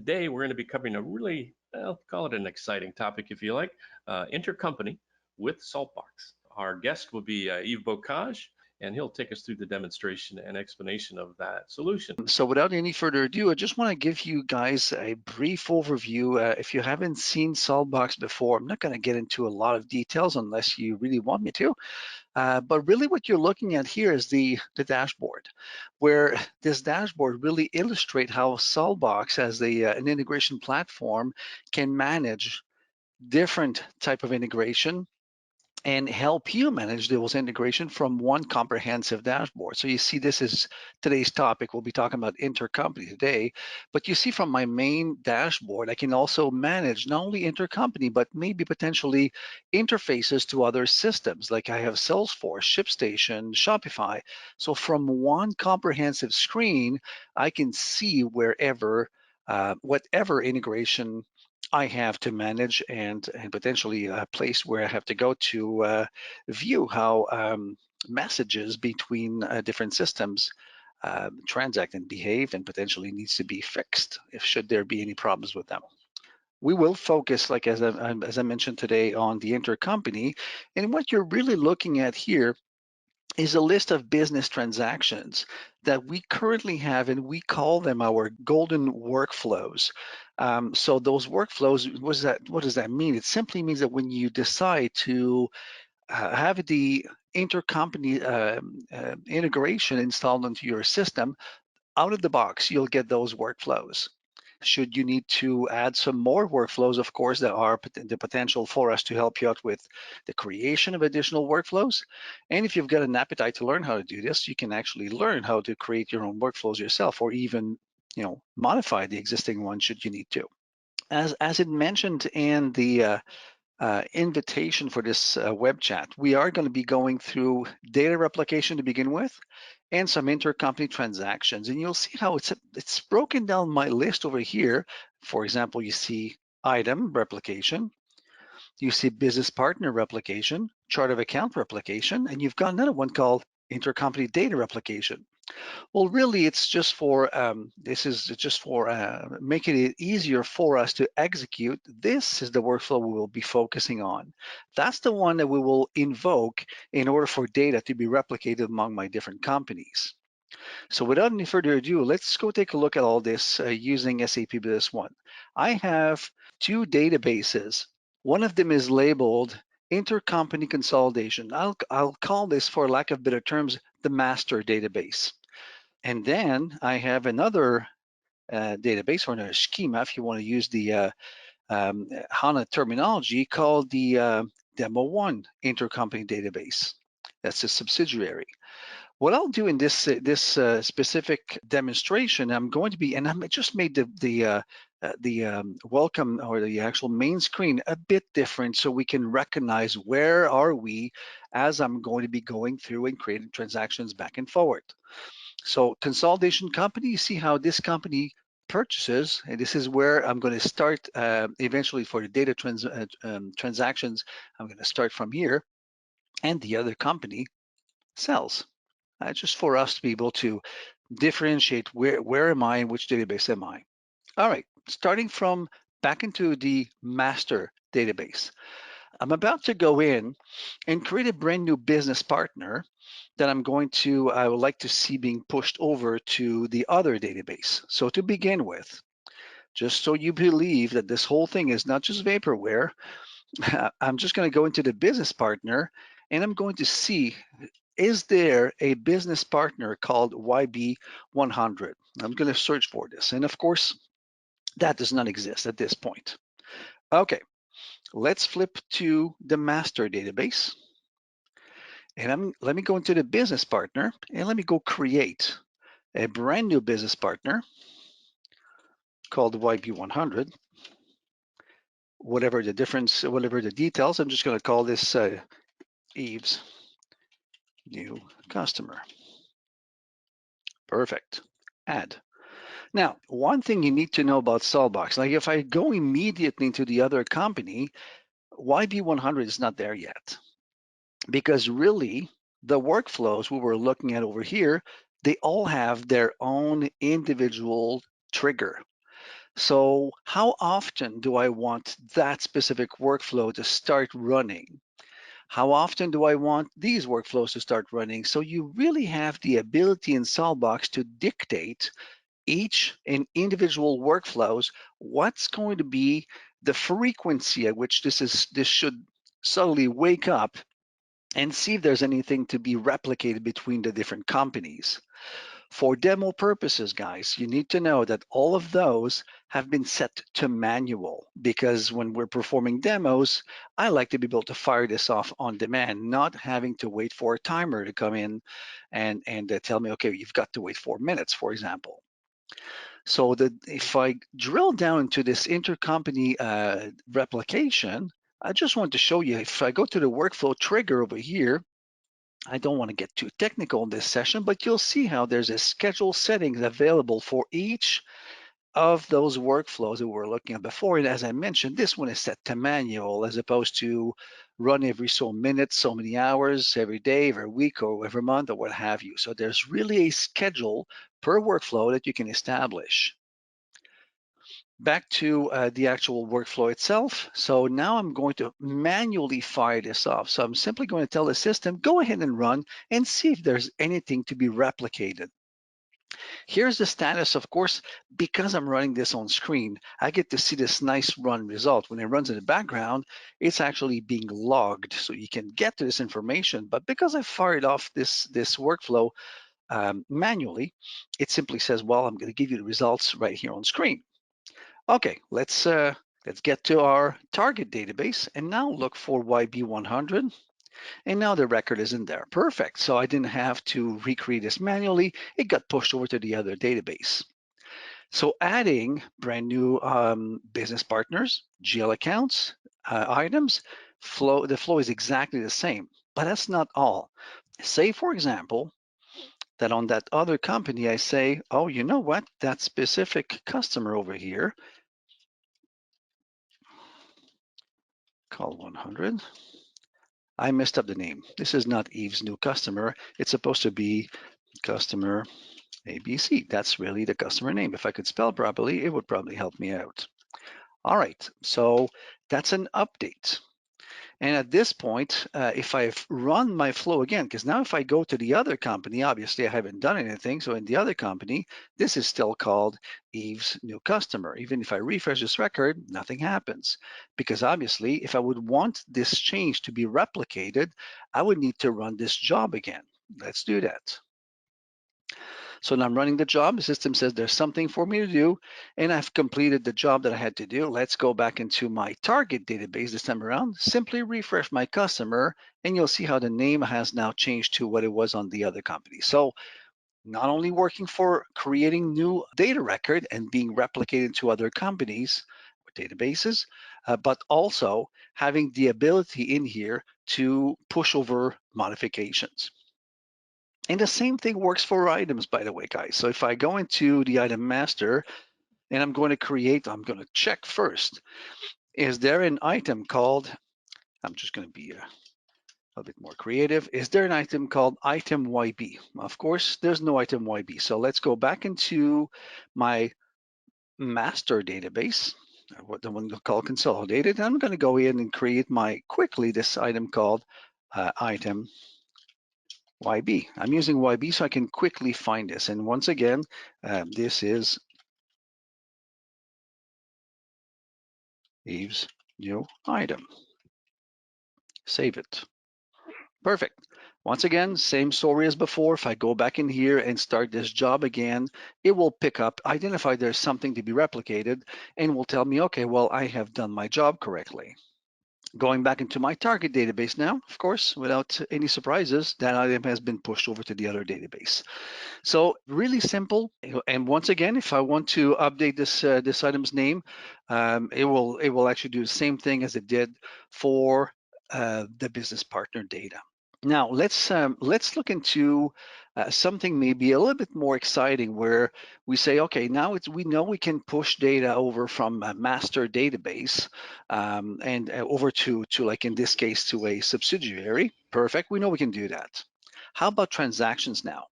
today we're going to be covering a really, well, call it an exciting topic if you like, InterCompany with Saltbox. Our guest will be Yves Bocage, and he'll take us through the demonstration and explanation of that solution. So without any further ado, I just want to give you guys a brief overview. If you haven't seen Saltbox before, I'm not going to get into a lot of details unless you really want me to. But really what you're looking at here is the dashboard, where this dashboard really illustrates how Saltbox as an integration platform can manage different type of integration and help you manage those integration from one comprehensive dashboard. So you see, this is today's topic. We'll be talking about intercompany today, but you see from my main dashboard, I can also manage not only intercompany, but maybe potentially interfaces to other systems. Like I have Salesforce, ShipStation, Shopify. So from one comprehensive screen, I can see wherever, whatever integration I have to manage and potentially a place where I have to go to view how messages between different systems transact and behave, and potentially needs to be fixed if should there be any problems with them. We will focus, like as I mentioned today, on the intercompany, and what you're really looking at here is a list of business transactions that we currently have, and we call them our golden workflows. So those workflows, what does that mean? It simply means that when you decide to have the intercompany integration installed into your system, out of the box, you'll get those workflows. Should you need to add some more workflows, of course, there are the potential for us to help you out with the creation of additional workflows. And if you've got an appetite to learn how to do this, you can actually learn how to create your own workflows yourself, or even, modify the existing one should you need to. As it mentioned in the invitation for this web chat, we are going to be going through data replication to begin with, and some intercompany transactions. And you'll see how it's broken down my list over here. For example, you see item replication, you see business partner replication, chart of account replication, and you've got another one called intercompany data replication. Well, really, it's just for this is just for making it easier for us to execute. This is the workflow we will be focusing on. That's the one that we will invoke in order for data to be replicated among my different companies. So without any further ado, let's go take a look at all this using SAP Business One. I have two databases. One of them is labeled Intercompany Consolidation. I'll call this, for lack of better terms, the master database. And then I have another database, or another schema, if you want to use the HANA terminology, called the Demo One Intercompany Database. That's a subsidiary. What I'll do in this specific demonstration, I'm going to be, and I just made the welcome, or the actual main screen, a bit different, so we can recognize where are we as I'm going to be going through and creating transactions back and forward. So consolidation company, you see how this company purchases, and this is where I'm going to start eventually for the data transactions. I'm going to start from here, and the other company sells. Just for us to be able to differentiate where am I and which database am I. All right, starting from back into the master database. I'm about to go in and create a brand new business partner that I would like to see being pushed over to the other database. So to begin with, just so you believe that this whole thing is not just vaporware, I'm just going to go into the business partner, and I'm going to see, is there a business partner called YB100? I'm going to search for this. And of course, that does not exist at this point. Okay, let's flip to the master database. And let me go into the business partner, and let me go create a brand new business partner called YB100. Whatever the difference, whatever the details, I'm just going to call this Yves new customer. Perfect. Add. Now, one thing you need to know about Saltbox, like if I go immediately into the other company, YB100 is not there yet, because really the workflows we were looking at over here, they all have their own individual trigger. So how often do I want that specific workflow to start running? How often do I want these workflows to start running? So you really have the ability in Saltbox to dictate each and individual workflows what's going to be the frequency at which this should subtly wake up and see if there's anything to be replicated between the different companies. For demo purposes, guys, you need to know that all of those have been set to manual, because when we're performing demos, I like to be able to fire this off on demand, not having to wait for a timer to come in and tell me, okay, you've got to wait 4 minutes, for example. So that if I drill down into this intercompany replication, I just want to show you, if I go to the workflow trigger over here, I don't want to get too technical in this session, but you'll see how there's a schedule settings available for each of those workflows that we were looking at before. And as I mentioned, this one is set to manual as opposed to run every so minutes, so many hours, every day, every week, or every month, or what have you. So there's really a schedule per workflow that you can establish. Back to the actual workflow itself. So now I'm going to manually fire this off. So I'm simply going to tell the system, go ahead and run and see if there's anything to be replicated. Here's the status. Of course, because I'm running this on screen, I get to see this nice run result. When it runs in the background, it's actually being logged. So you can get to this information. But because I fired off this workflow manually, it simply says, well, I'm going to give you the results right here on screen. Okay, let's get to our target database and now look for YB100. And now the record is in there. Perfect. So I didn't have to recreate this manually. It got pushed over to the other database. So adding brand new business partners, GL accounts, items, the flow is exactly the same. But that's not all. Say, for example, that on that other company, I say, oh, you know what? That specific customer over here, call 100. I messed up the name. This is not Eve's new customer. It's supposed to be customer ABC. That's really the customer name. If I could spell properly, it would probably help me out. All right, so that's an update. And at this point, if I've run my flow again, because now if I go to the other company, obviously I haven't done anything. So in the other company, this is still called Eve's new customer. Even if I refresh this record, nothing happens. Because obviously, if I would want this change to be replicated, I would need to run this job again. Let's do that. So now I'm running the job. The system says there's something for me to do, and I've completed the job that I had to do. Let's go back into my target database this time around. Simply refresh my customer, and you'll see how the name has now changed to what it was on the other company. So not only working for creating new data record and being replicated to other companies or databases, but also having the ability in here to push over modifications. And the same thing works for items, by the way, guys. So if I go into the item master and I'm going to check first, is there an item called, I'm just going to be a bit more creative. Is there an item called item YB? Of course, there's no item YB. So let's go back into my master database, what the one called consolidated. I'm going to go in and create quickly this item called item YB. I'm using YB so I can quickly find this. And once again, this is Eve's new item. Save it. Perfect. Once again, same story as before. If I go back in here and start this job again, it will pick up, identify there's something to be replicated, and will tell me, okay, well, I have done my job correctly. Going back into my target database now, of course, without any surprises, that item has been pushed over to the other database. So really simple. And once again, if I want to update this item's name, it will actually do the same thing as it did for the business partner data. Now let's look into something maybe a little bit more exciting, where we say, okay, now we know we can push data over from a master database and over to like in this case to a subsidiary. Perfect. We know we can do that. How about transactions now?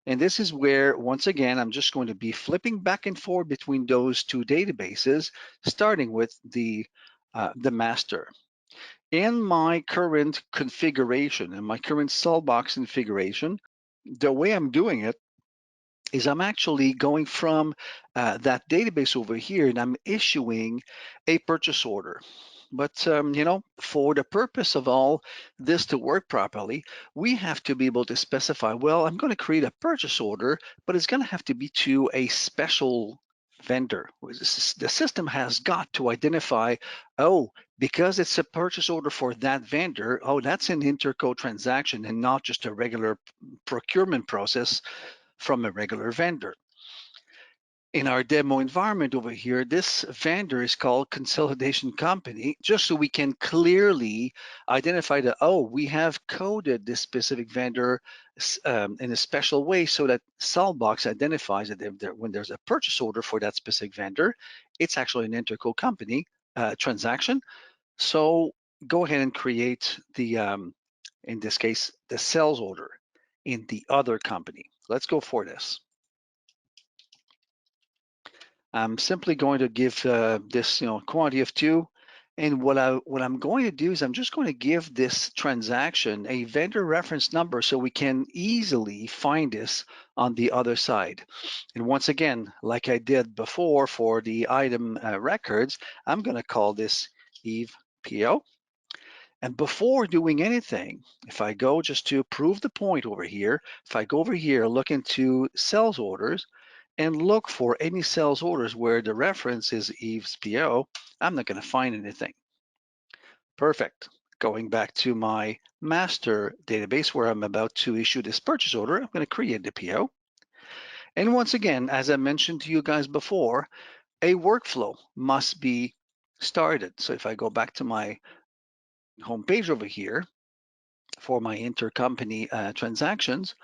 And this is where, once again, I'm just going to be flipping back and forth between those two databases, starting with the master. In my current configuration, in my current Saltbox configuration, the way I'm doing it is I'm actually going from that database over here and I'm issuing a purchase order. But for the purpose of all this to work properly, we have to be able to specify, well, I'm going to create a purchase order, but it's going to have to be to a special vendor. The system has got to identify, oh, because it's a purchase order for that vendor, oh, that's an interco transaction and not just a regular procurement process from a regular vendor. In our demo environment over here, this vendor is called Consolidation Company, just so we can clearly identify that, oh, we have coded this specific vendor in a special way so that Saltbox identifies that when there's a purchase order for that specific vendor, it's actually an interco company transaction. So go ahead and create the, in this case, the sales order in the other company. Let's go for this. I'm simply going to give this, quantity of 2. And what I'm going to do is I'm just going to give this transaction a vendor reference number so we can easily find this on the other side. And once again, like I did before for the item records, I'm going to call this Eve PO. And before doing anything, if I go just to prove the point over here, if I go over here, look into sales orders, and look for any sales orders where the reference is Eve's PO, I'm not going to find anything. Perfect. Going back to my master database where I'm about to issue this purchase order, I'm going to create the PO. And once again, as I mentioned to you guys before, a workflow must be started. So if I go back to my home page over here for my intercompany transactions,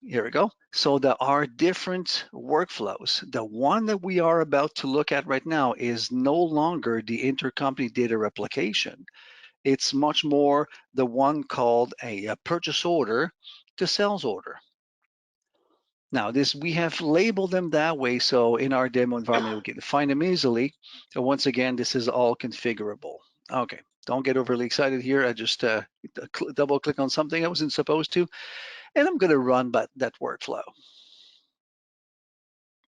here we go. So there are different workflows. The one that we are about to look at right now is no longer the intercompany data replication. It's much more the one called a purchase order to sales order. Now this, we have labeled them that way, so in our demo environment, we can find them easily. And once again, this is all configurable. Okay, don't get overly excited here. I just double click on something I wasn't supposed to, and I'm gonna run that workflow.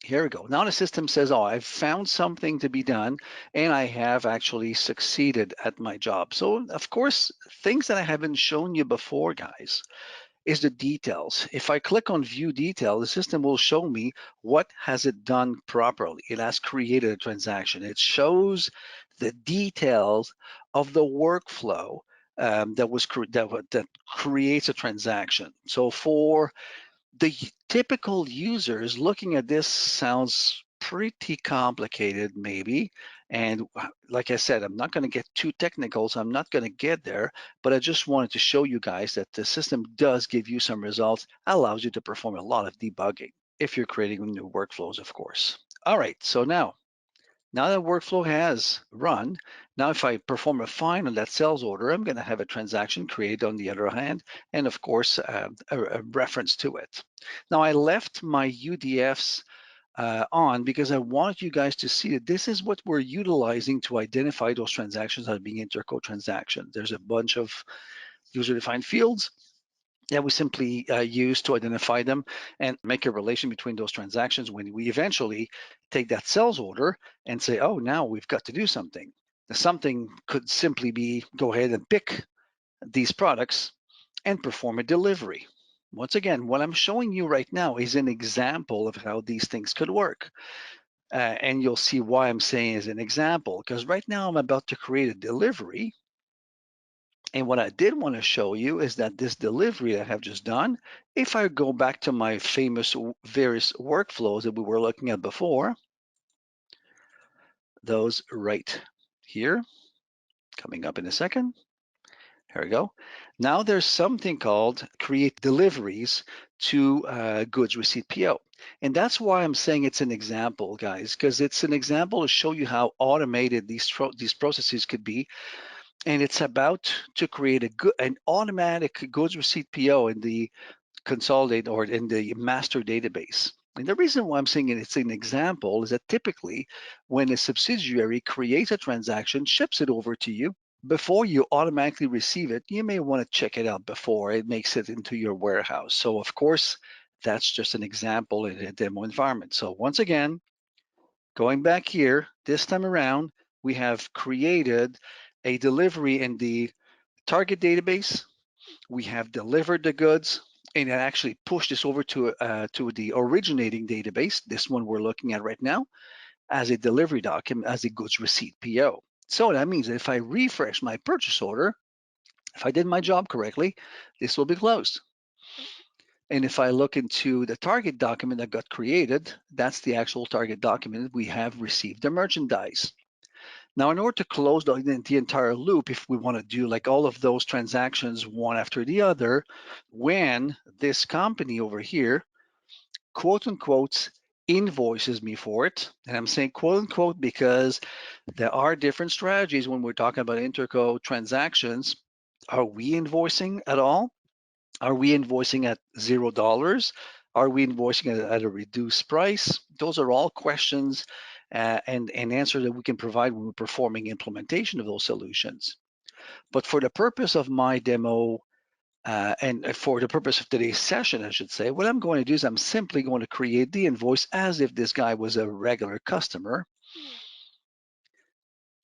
Here we go. Now the system says, oh, I've found something to be done and I have actually succeeded at my job. So of course, things that I haven't shown you before, guys, is the details. If I click on view detail, the system will show me what has it done properly. It has created a transaction. It shows the details of the workflow that creates a transaction. So for the typical users looking at this, sounds pretty complicated maybe, and like I said, I'm not going to get too technical, so I'm not going to get there, but I just wanted to show you guys that the system does give you some results, allows you to perform a lot of debugging if you're creating new workflows, of course. All right, so now that workflow has run, now if I perform a find on that sales order, I'm going to have a transaction created on the other hand, and of course, a reference to it. Now I left my UDFs on because I want you guys to see that this is what we're utilizing to identify those transactions as being interco transactions. There's a bunch of user-defined fields that we simply use to identify them and make a relation between those transactions when we eventually take that sales order and say, oh, now we've got to do something. The something could simply be go ahead and pick these products and perform a delivery. Once again, what I'm showing you right now is an example of how these things could work. And you'll see why I'm saying as an example, because right now I'm about to create a delivery. And what I did want to show you is that this delivery that I have just done, if I go back to my famous various workflows that we were looking at before, those right here, coming up in a second. Here we go. Now there's something called create deliveries to goods receipt PO. And that's why I'm saying it's an example, guys, because it's an example to show you how automated these processes could be. And it's about to create an automatic goods receipt PO in the consolidate or in the master database. And the reason why I'm saying it's an example is that typically when a subsidiary creates a transaction, ships it over to you, before you automatically receive it, you may want to check it out before it makes it into your warehouse. So of course, that's just an example in a demo environment. So once again, going back here, this time around, we have created a delivery in the target database. We have delivered the goods and it actually pushed this over to the originating database, this one we're looking at right now, as a delivery document, as a goods receipt PO. So that means that if I refresh my purchase order, if I did my job correctly, this will be closed. And if I look into the target document that got created, that's the actual target document. We have received the merchandise. Now, in order to close the entire loop, if we want to do like all of those transactions one after the other, when this company over here, quote unquote, invoices me for it, and I'm saying quote unquote because there are different strategies when we're talking about interco transactions. Are we invoicing at all? Are we invoicing at $0? Are we invoicing at a reduced price? Those are all questions and answers that we can provide when we're performing implementation of those solutions. But for the purpose of my demo and for the purpose of today's session, I should say, what I'm going to do is I'm simply going to create the invoice as if this guy was a regular customer,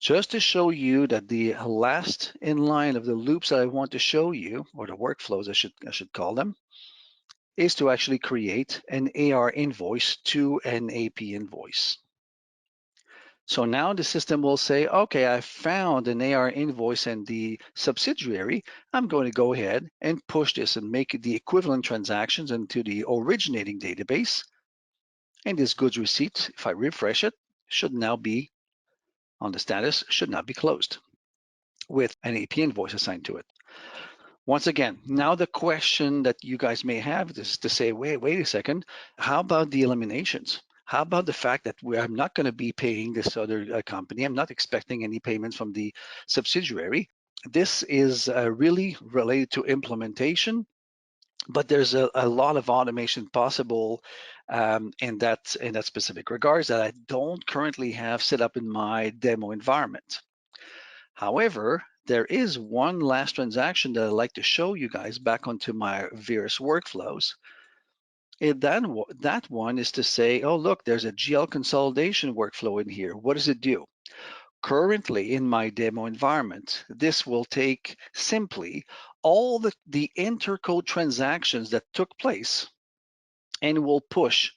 just to show you that the last in line of the loops that I want to show you, or the workflows I should call them, is to actually create an AR invoice to an AP invoice. So now the system will say, okay, I found an AR invoice and the subsidiary. I'm going to go ahead and push this and make the equivalent transactions into the originating database. And this goods receipt, if I refresh it, should now be on the status, should not be closed with an AP invoice assigned to it. Once again, now the question that you guys may have is to say, wait a second, how about the eliminations? How about the fact that I'm not going to be paying this other company? I'm not expecting any payments from the subsidiary. This is really related to implementation, but there's a lot of automation possible in that specific regards that I don't currently have set up in my demo environment. However, there is one last transaction that I'd like to show you guys back onto my various workflows. And that one is to say, oh, look, there's a GL consolidation workflow in here. What does it do? Currently in my demo environment, this will take simply all the intercode transactions that took place and will push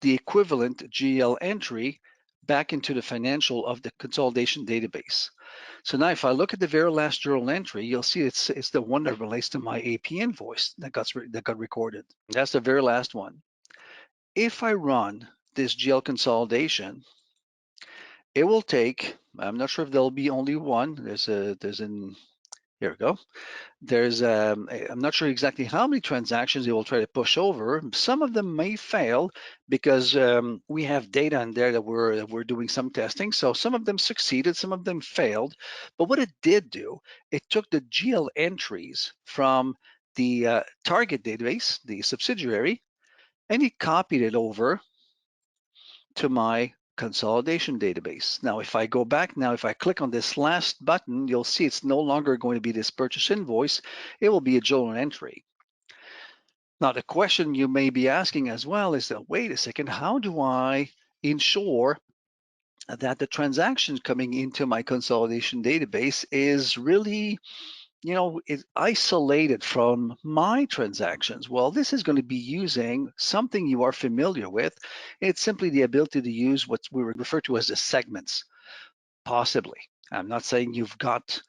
the equivalent GL entry back into the financial of the consolidation database. So now if I look at the very last journal entry, you'll see it's the one that relates to my AP invoice that got recorded. That's the very last one. If I run this GL consolidation, it will take, I'm not sure if there'll be only one. Here we go. I'm not sure exactly how many transactions it will try to push over. Some of them may fail because we have data in there that we're doing some testing. So some of them succeeded, some of them failed. But what it did do, it took the GL entries from the target database, the subsidiary, and it copied it over to my consolidation database. Now, if I go back now, if I click on this last button, you'll see it's no longer going to be this purchase invoice. It will be a journal entry. Now, the question you may be asking as well is that, wait a second, how do I ensure that the transaction coming into my consolidation database is really it's isolated from my transactions? Well, this is going to be using something you are familiar with. It's simply the ability to use what we refer to as the segments, possibly. I'm not saying you've got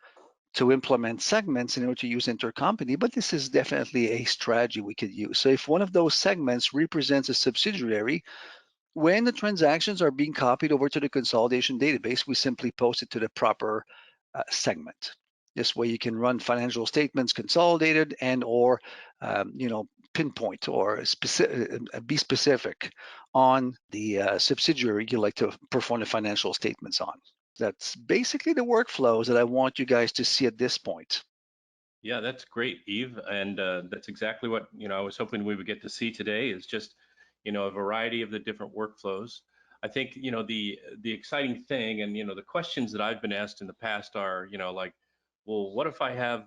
to implement segments in order to use InterCompany, but this is definitely a strategy we could use. So if one of those segments represents a subsidiary, when the transactions are being copied over to the consolidation database, we simply post it to the proper segment. This way you can run financial statements consolidated and or pinpoint or be specific on the subsidiary you like to perform the financial statements on. That's basically the workflows that I want you guys to see at this point. Yeah, that's great, Eve, and that's exactly what I was hoping we would get to see today is just a variety of the different workflows. I think the exciting thing, and the questions that I've been asked in the past are like, well, what if I have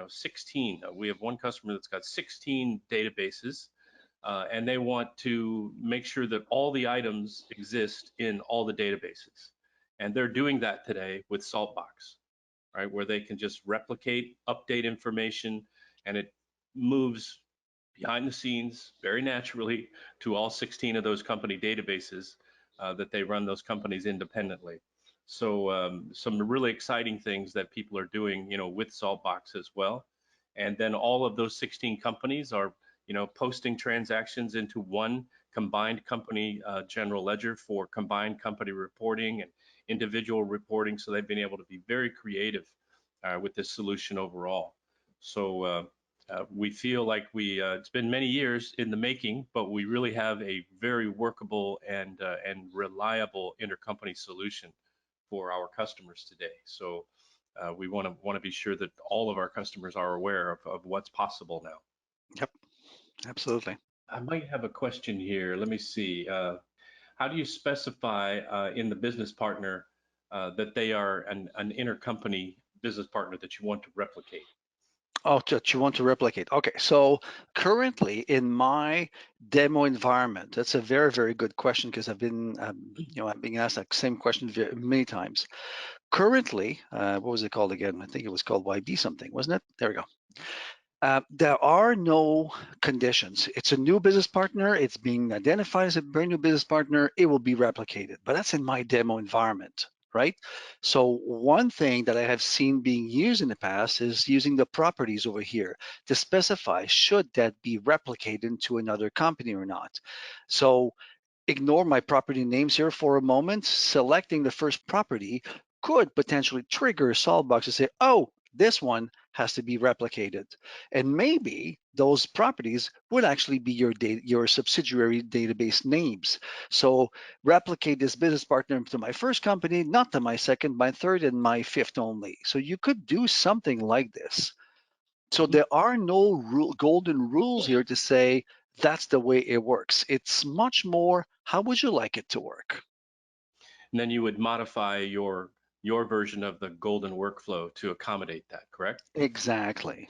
16? We have one customer that's got 16 databases, and they want to make sure that all the items exist in all the databases, and they're doing that today with Saltbox, right? Where they can just replicate, update information, and it moves behind the scenes very naturally to all 16 of those company databases that they run those companies independently. So some really exciting things that people are doing, with Saltbox as well. And then all of those 16 companies are, posting transactions into one combined company general ledger for combined company reporting and individual reporting. So they've been able to be very creative with this solution overall. So we feel like it's been many years in the making, but we really have a very workable and reliable intercompany solution for our customers today. So we want to be sure that all of our customers are aware of what's possible now. Yep, absolutely. I might have a question here. Let me see. How do you specify in the business partner that they are an intercompany business partner that you want to replicate? Oh, that you want to replicate. Okay, so currently in my demo environment, that's a very, very good question because I've been asked that same question many times. Currently, what was it called again? I think it was called YB something, wasn't it? There we go. There are no conditions. It's a new business partner. It's being identified as a brand new business partner. It will be replicated, but that's in my demo environment, right? So one thing that I have seen being used in the past is using the properties over here to specify should that be replicated into another company or not. So ignore my property names here for a moment. Selecting the first property could potentially trigger a Saltbox to say, oh, this one has to be replicated. And maybe those properties would actually be your subsidiary database names. So replicate this business partner to my first company, not to my second, my third, and my fifth only. So you could do something like this. So Mhm. there are no golden rules here to say that's the way it works. It's much more, how would you like it to work? And then you would modify your version of the golden workflow to accommodate that, correct? Exactly.